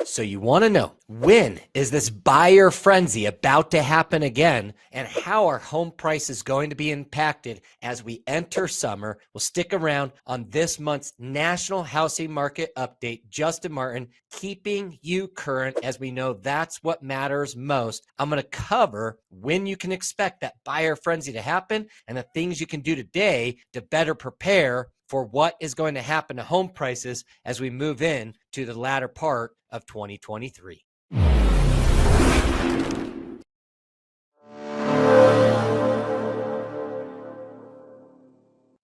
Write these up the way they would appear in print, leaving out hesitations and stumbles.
So you want to know, when is this buyer frenzy about to happen again, and how are home prices going to be impacted as we enter summer? We'll stick around on this month's National Housing Market Update. Justin Martin, keeping you current, as we know that's what matters most. I'm going to cover when you can expect that buyer frenzy to happen and the things you can do today to better prepare for what is going to happen to home prices as we move in to the latter part of 2023.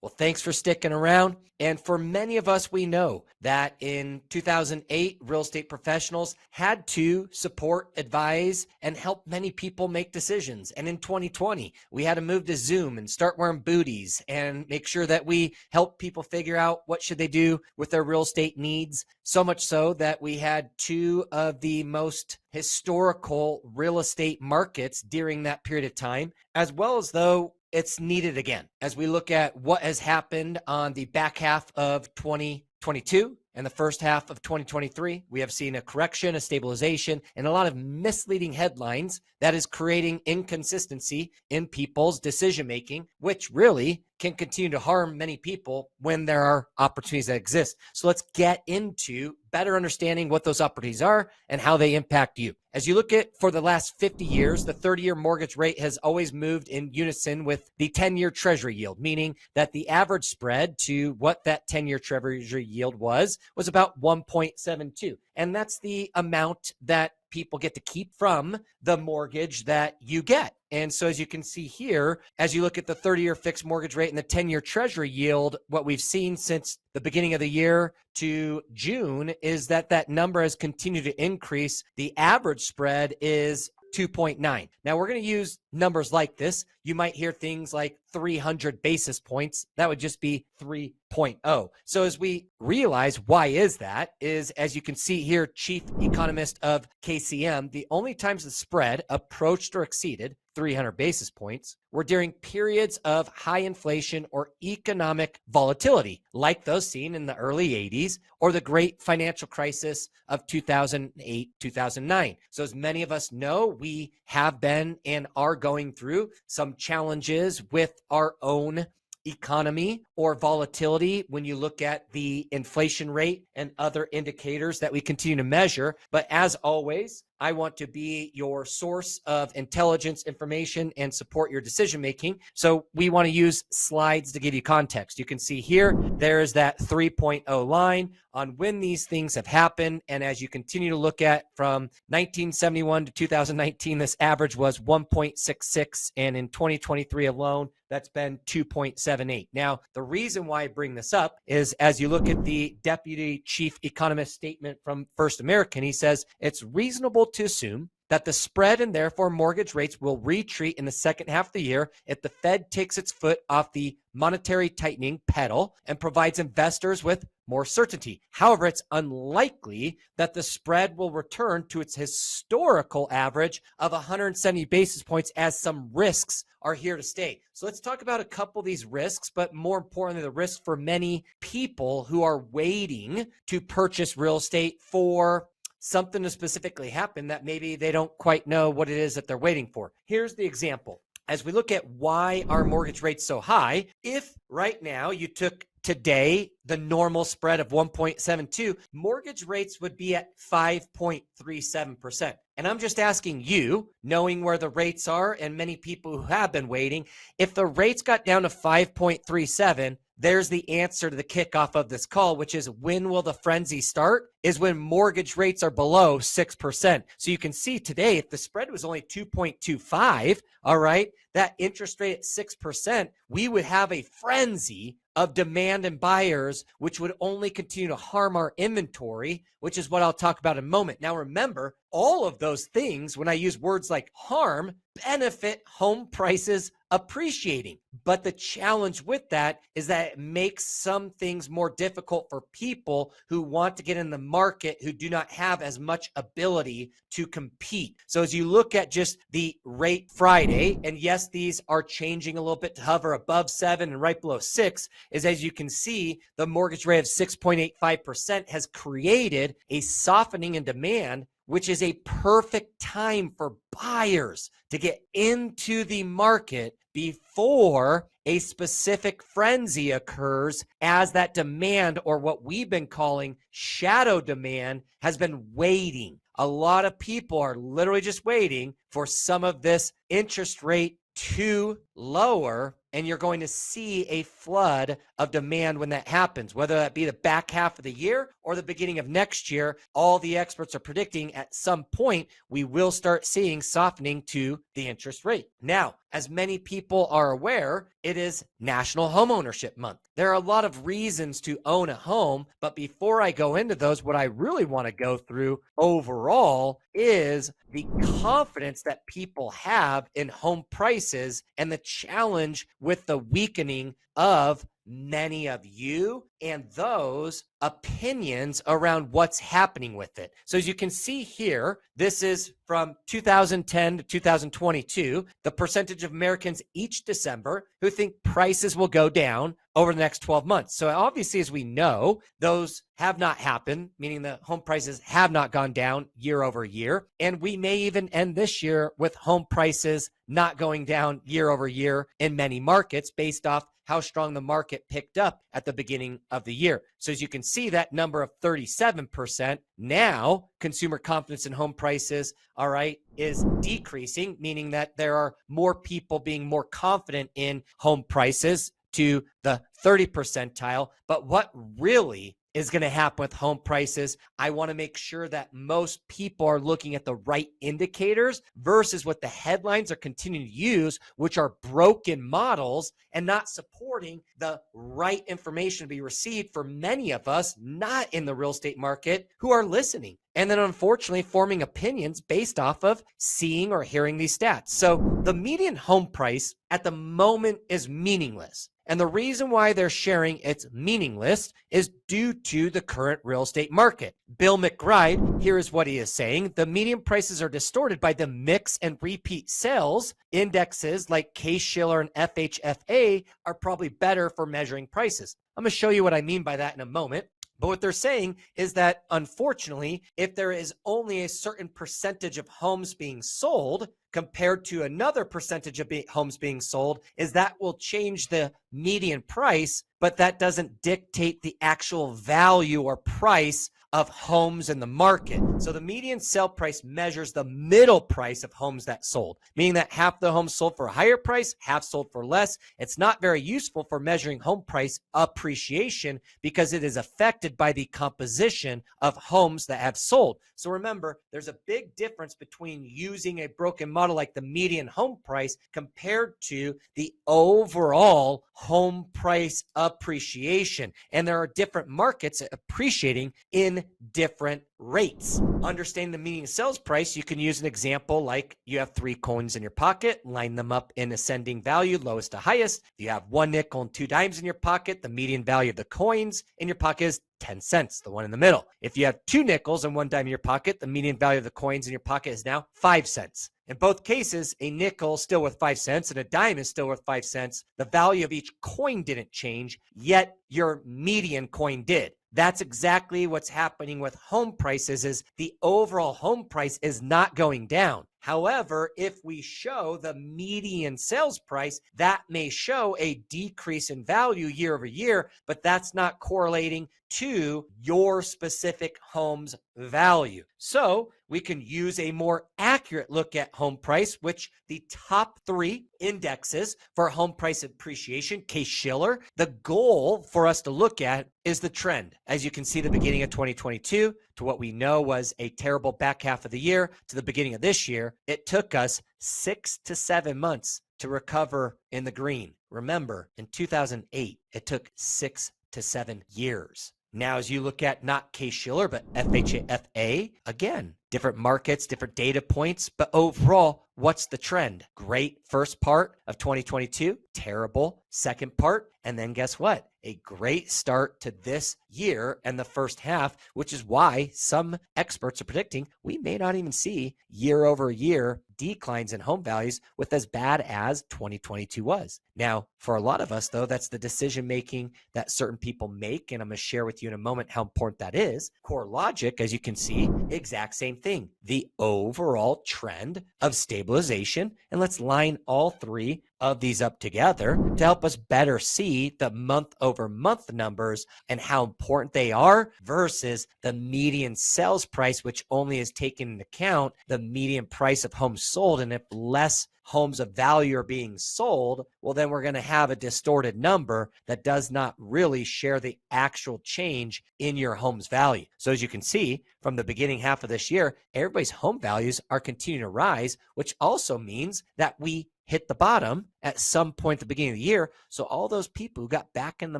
Well, thanks for sticking around. And for many of us, we know that in 2008, real estate professionals had to support, advise, and help many people make decisions. And in 2020, we had to move to Zoom and start wearing booties and make sure that we help people figure out what should they do with their real estate needs. So much so that we had two of the most historical real estate markets during that period of time, as well as though it's needed again as we look at what has happened on the back half of 2022 and the first half of 2023. We have seen a correction, a stabilization, and a lot of misleading headlines that is creating inconsistency in people's decision making, which really can continue to harm many people when there are opportunities that exist. So let's get into better understanding what those opportunities are and how they impact you. As you look at for the last 50 years, the 30-year mortgage rate has always moved in unison with the 10-year treasury yield, meaning that the average spread to what that 10-year treasury yield was about 1.72. And that's the amount that people get to keep from the mortgage that you get. And so as you can see here, as you look at the 30-year fixed mortgage rate and the 10-year treasury yield, what we've seen since the beginning of the year to June is that that number has continued to increase. The average spread is 2.9. Now we're going to use numbers like this. You might hear things like 300 basis points. That would just be 3.0. So as we realize why is that is, as you can see here, chief economist of KCM, the only times the spread approached or exceeded 300 basis points were during periods of high inflation or economic volatility, like those seen in the early 80s or the great financial crisis of 2008, 2009. So as many of us know, we have been and are going through some challenges with our own economy or volatility when you look at the inflation rate and other indicators that we continue to measure. But as always, I want to be your source of intelligence, information, and support your decision making. So we want to use slides to give you context. You can see here, there's that 3.0 line on when these things have happened. And as you continue to look at from 1971 to 2019, this average was 1.66. And in 2023 alone, that's been 2.78. Now, the reason why I bring this up is as you look at the deputy chief economist statement from First American, he says it's reasonable to assume that the spread and therefore mortgage rates will retreat in the second half of the year if the Fed takes its foot off the monetary tightening pedal and provides investors with more certainty. However, it's unlikely that the spread will return to its historical average of 170 basis points as some risks are here to stay. So let's talk about a couple of these risks, but more importantly, the risk for many people who are waiting to purchase real estate for something to specifically happen that maybe they don't quite know what it is that they're waiting for. Here's the example. As we look at why our mortgage rate's so high, if right now you took today the normal spread of 1.72, mortgage rates would be at 5.37%. And I'm just asking you, knowing where the rates are and many people who have been waiting, if the rates got down to 5.37, there's the answer to the kickoff of this call, which is when will the frenzy start? Is when mortgage rates are below 6%. So you can see today, if the spread was only 2.25, all right, that interest rate at 6%, we would have a frenzy of demand and buyers, which would only continue to harm our inventory, which is what I'll talk about in a moment. Now, remember, all of those things, when I use words like harm, benefit home prices appreciating. But the challenge with that is that it makes some things more difficult for people who want to get in the market who do not have as much ability to compete. So as you look at just the rate Friday, and yes, these are changing a little bit to hover above 7 and right below 6, is as you can see, the mortgage rate of 6.85% has created a softening in demand, which is a perfect time for buyers to get into the market before a specific frenzy occurs, as that demand, or what we've been calling shadow demand, has been waiting. A lot of people are literally just waiting for some of this interest rate to lower, and you're going to see a flood of demand when that happens, whether that be the back half of the year or the beginning of next year. All the experts are predicting at some point we will start seeing softening to the interest rate. Now, as many people are aware, it is National Homeownership Month. There are a lot of reasons to own a home, but before I go into those, what I really want to go through overall is the confidence that people have in home prices and the challenge with the weakening of many of you and those opinions around what's happening with it. So as you can see here, this is from 2010 to 2022, the percentage of Americans each December who think prices will go down over the next 12 months. So obviously, as we know, those have not happened, meaning the home prices have not gone down year over year. And we may even end this year with home prices not going down year over year in many markets based off how strong the market picked up at the beginning of the year. So as you can see, that number of 37%, now consumer confidence in home prices, all right, is decreasing, meaning that there are more people being more confident in home prices to the 30 percentile. But what really is going to happen with home prices, I want to make sure that most people are looking at the right indicators versus what the headlines are continuing to use, which are broken models and not supporting the right information to be received for many of us not in the real estate market who are listening. And then unfortunately forming opinions based off of seeing or hearing these stats. So the median home price at the moment is meaningless. And the reason why they're sharing it's meaningless is due to the current real estate market. Bill McBride, here is what he is saying. The median prices are distorted by the mix and repeat sales. Indexes like Case-Shiller and FHFA are probably better for measuring prices. I'm going to show you what I mean by that in a moment. But what they're saying is that, unfortunately, if there is only a certain percentage of homes being sold compared to another percentage of homes being sold, is that will change the median price, but that doesn't dictate the actual value or price of homes in the market. So the median sale price measures the middle price of homes that sold, meaning that half the homes sold for a higher price, half sold for less. It's not very useful for measuring home price appreciation because it is affected by the composition of homes that have sold. So remember, there's a big difference between using a broken model like the median home price compared to the overall home price appreciation. And there are different markets appreciating in different rates. Understanding the median sales price, you can use an example like you have 3 coins in your pocket, line them up in ascending value, lowest to highest. If you have 1 nickel and 2 dimes in your pocket, the median value of the coins in your pocket is 10 cents, the one in the middle. If you have 2 nickels and 1 dime in your pocket, the median value of the coins in your pocket is now 5 cents. In both cases, a nickel is still worth 5 cents and a dime is still worth 5 cents. The value of each coin didn't change, yet your median coin did. That's exactly what's happening with home prices, is the overall home price is not going down. However, if we show the median sales price, that may show a decrease in value year over year, but that's not correlating to your specific home's value. So we can use a more accurate look at home price, which the top 3 indexes for home price appreciation, Case-Shiller, the goal for us to look at is the trend. As you can see, the beginning of 2022 to what we know was a terrible back half of the year to the beginning of this year, it took us 6 to 7 months to recover in the green. Remember, in 2008, it took 6 to 7 years. Now, as you look at not Case-Shiller, but FHFA, again, different markets, different data points, but overall, what's the trend? Great first part of 2022, terrible second part, and then guess what? A great start to this year and the first half, which is why some experts are predicting we may not even see year over year declines in home values with as bad as 2022 was. Now, for a lot of us, though, that's the decision making that certain people make, and I'm going to share with you in a moment how important that is. Core logic, as you can see, exact same thing. The overall trend of stabilization, and let's line all three of these up together to help us better see the month over month numbers and how important they are versus the median sales price, which only is taken into account the median price of homes sold. And if less homes of value are being sold, well, then we're going to have a distorted number that does not really share the actual change in your home's value. So as you can see from the beginning half of this year, everybody's home values are continuing to rise, which also means that we hit the bottom at some point at the beginning of the year. So all those people who got back in the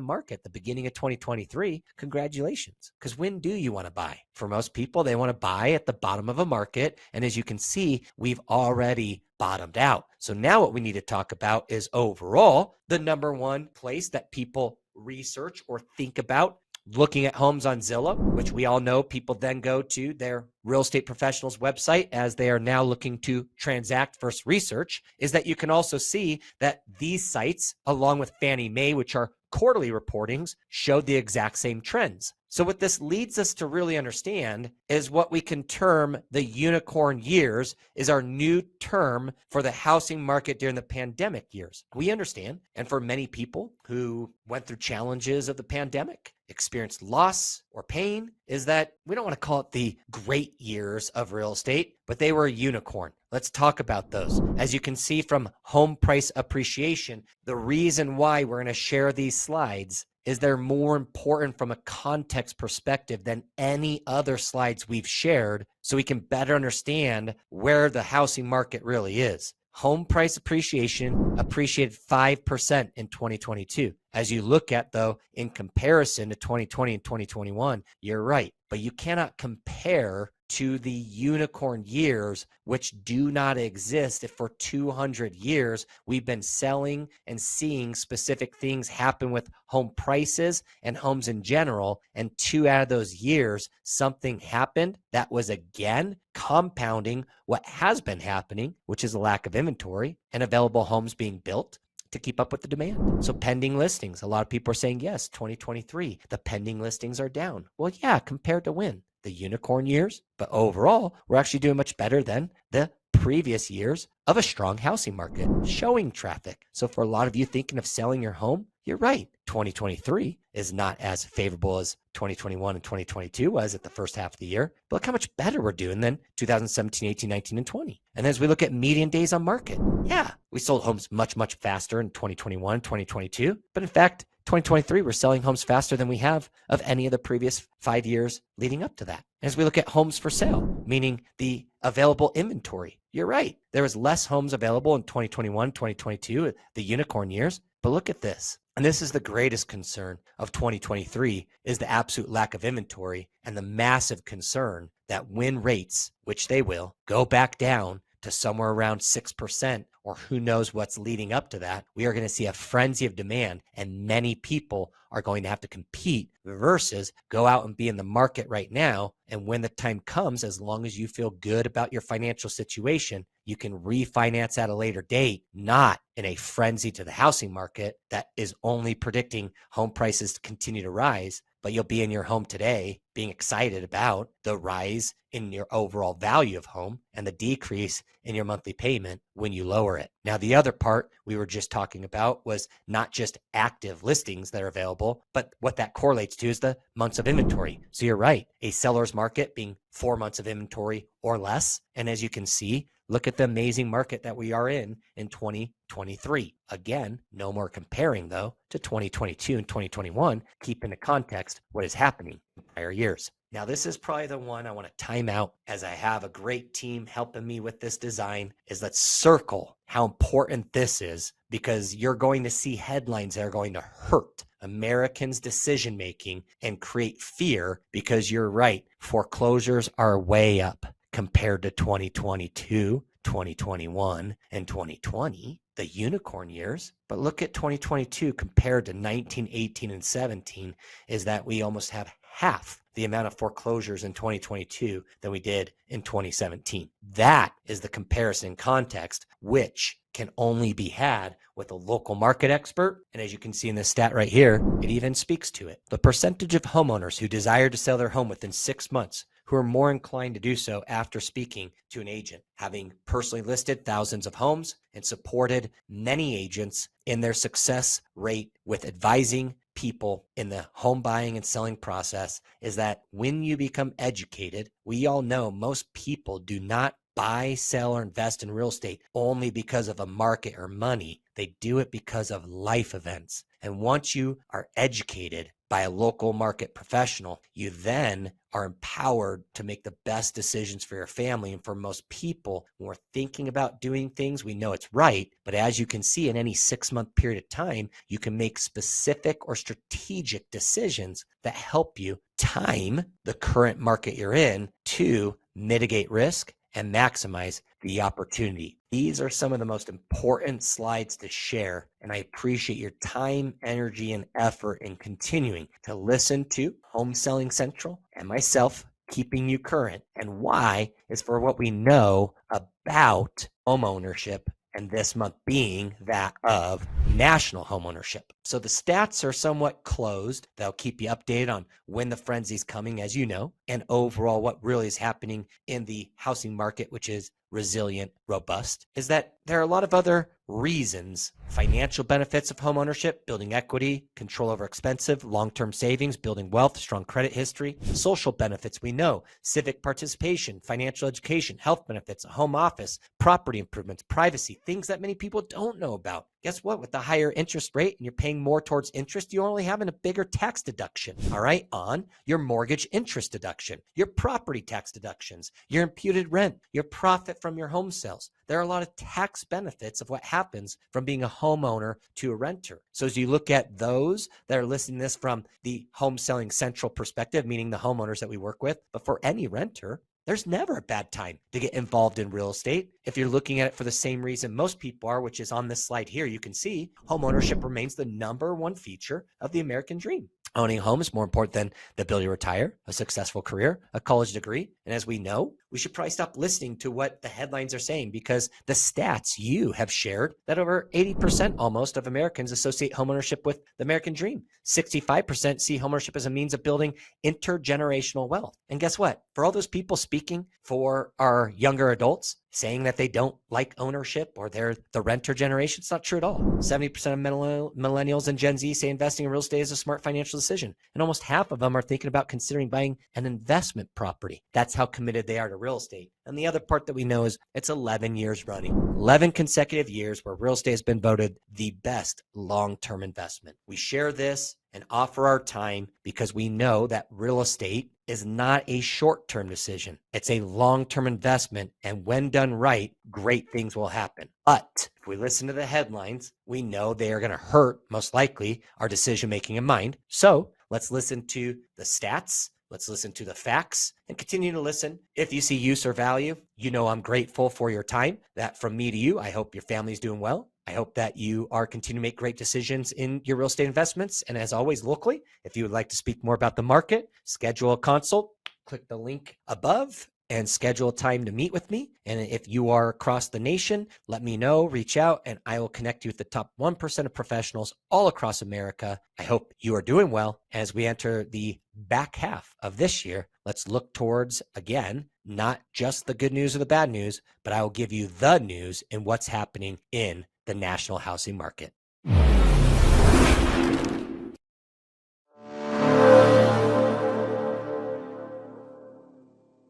market at the beginning of 2023, congratulations. Because when do you want to buy? For most people, they want to buy at the bottom of a market. And as you can see, we've already bottomed out. So now what we need to talk about is overall the number one place that people research or think about looking at homes on Zillow, which we all know people then go to their real estate professionals website as they are now looking to transact versus research, is that you can also see that these sites, along with Fannie Mae, which are quarterly reportings, showed the exact same trends. So what this leads us to really understand is what we can term the unicorn years is our new term for the housing market during the pandemic years. We understand, and for many people who went through challenges of the pandemic, experienced loss or pain, is that we don't want to call it the great years of real estate, but they were a unicorn. Let's talk about those. As you can see from home price appreciation, the reason why we're going to share these slides is they're more important from a context perspective than any other slides we've shared, so we can better understand where the housing market really is. Home price appreciation appreciated 5% in 2022. As you look at, though, in comparison to 2020 and 2021, you're right. But you cannot compare to the unicorn years, which do not exist. If for 200 years we've been selling and seeing specific things happen with home prices and homes in general, and 2 out of those years something happened that was again compounding what has been happening, which is a lack of inventory and available homes being built to keep up with the demand. So pending listings, a lot of people are saying, yes, 2023, the pending listings are down. Well, yeah, compared to when? The unicorn years, but overall, we're actually doing much better than the previous years of a strong housing market, showing traffic. So for a lot of you thinking of selling your home, you're right. 2023 is not as favorable as 2021 and 2022 was at the first half of the year, but look how much better we're doing than 2017, 18, 19, and 20. And as we look at median days on market, yeah, we sold homes much, much faster in 2021, 2022. But in fact, 2023, we're selling homes faster than we have of any of the previous 5 years leading up to that. As we look at homes for sale, meaning the available inventory, you're right. There was less homes available in 2021, 2022, the unicorn years. But look at this. And this is the greatest concern of 2023 is the absolute lack of inventory and the massive concern that when rates, which they will, go back down to somewhere around 6%, or who knows what's leading up to that, we are going to see a frenzy of demand, and many people are going to have to compete versus go out and be in the market right now. And when the time comes, as long as you feel good about your financial situation, you can refinance at a later date, not in a frenzy to the housing market that is only predicting home prices to continue to rise, but you'll be in your home today being excited about the rise in your overall value of home and the decrease in your monthly payment when you lower it. Now, the other part we were just talking about was not just active listings that are available, but what that correlates to is the months of inventory. So you're right, a seller's market being 4 months of inventory or less. And as you can see, look at the amazing market that we are in 2023. Again, no more comparing, though, to 2022 and 2021. Keep into context what is happening in prior years. Now, this is probably the one I want to time out as I have a great team helping me with this design, is let's circle how important this is, because you're going to see headlines that are going to hurt Americans' decision-making and create fear, because you're right, foreclosures are way up. compared to 2022, 2021, and 2020, the unicorn years. But look at 2022 compared to 19, 18, and 17 is that we almost have half the amount of foreclosures in 2022 than we did in 2017. That is the comparison context, which can only be had with a local market expert. And as you can see in this stat right here, it even speaks to it. The percentage of homeowners who desire to sell their home within 6 months who are more inclined to do so after speaking to an agent, having personally listed thousands of homes and supported many agents in their success rate with advising people in the home buying and selling process, is that when you become educated, we all know most people do not buy, sell, or invest in real estate only because of a market or money. They do it because of life events. And once you are educated by a local market professional, you then are empowered to make the best decisions for your family. And for most people, when we're thinking about doing things, we know it's right. But as you can see, in any 6-month period of time, you can make specific or strategic decisions that help you time the current market you're in to mitigate risk and maximize the opportunity. These are some of the most important slides to share, and I appreciate your time, energy, and effort in continuing to listen to Home Selling Central and myself, keeping you current. And why is for what we know about home ownership, and this month being that of national home ownership. So the stats are somewhat closed. They'll keep you updated on when the frenzy's coming, as you know, and overall what really is happening in the housing market, which is resilient, robust, is that there are a lot of other reasons. Financial benefits of home ownership, building equity, control over expensive, long-term savings, building wealth, strong credit history. Social benefits, we know, civic participation, financial education, health benefits, a home office, property improvements, privacy, things that many people don't know about. Guess what? With the higher interest rate and you're paying more towards interest, you're only having a bigger tax deduction, all right, on your mortgage interest deduction, your property tax deductions, your imputed rent, your profit from your home sales. There are a lot of tax benefits of what happens from being a homeowner to a renter. So as you look at those that are listening to this from the Home Selling Central perspective, meaning the homeowners that we work with, but for any renter, there's never a bad time to get involved in real estate. If you're looking at it for the same reason most people are, which is on this slide here, you can see homeownership remains the #1 feature of the American dream. Owning a home is more important than the ability to retire, a successful career, a college degree. And as we know, we should probably stop listening to what the headlines are saying, because the stats you have shared that over 80% almost of Americans associate homeownership with the American dream. 65% see homeownership as a means of building intergenerational wealth. And guess what? For all those people speaking for our younger adults, saying that they don't like ownership or they're the renter generation, it's not true at all. 70% of millennials and Gen Z say investing in real estate is a smart financial decision. And almost half of them are thinking about considering buying an investment property. That's how committed they are to real estate. And the other part that we know is it's 11 years running, 11 consecutive years where real estate has been voted the best long-term investment. We share this and offer our time because we know that real estate is not a short-term decision. It's a long-term investment. And when done right, great things will happen. But if we listen to the headlines, we know they are going to hurt, most likely, our decision-making in mind. So let's listen to the stats. Let's listen to the facts and continue to listen. If you see use or value, you know I'm grateful for your time. That from me to you, I hope your family's doing well. I hope that you are continuing to make great decisions in your real estate investments. And as always, locally, if you would like to speak more about the market, schedule a consult, click the link above and schedule a time to meet with me. And if you are across the nation, let me know, reach out, and I will connect you with the top 1% of professionals all across America. I hope you are doing well. As we enter the back half of this year, let's look towards, again, not just the good news or the bad news, but I will give you the news and what's happening in the national housing market.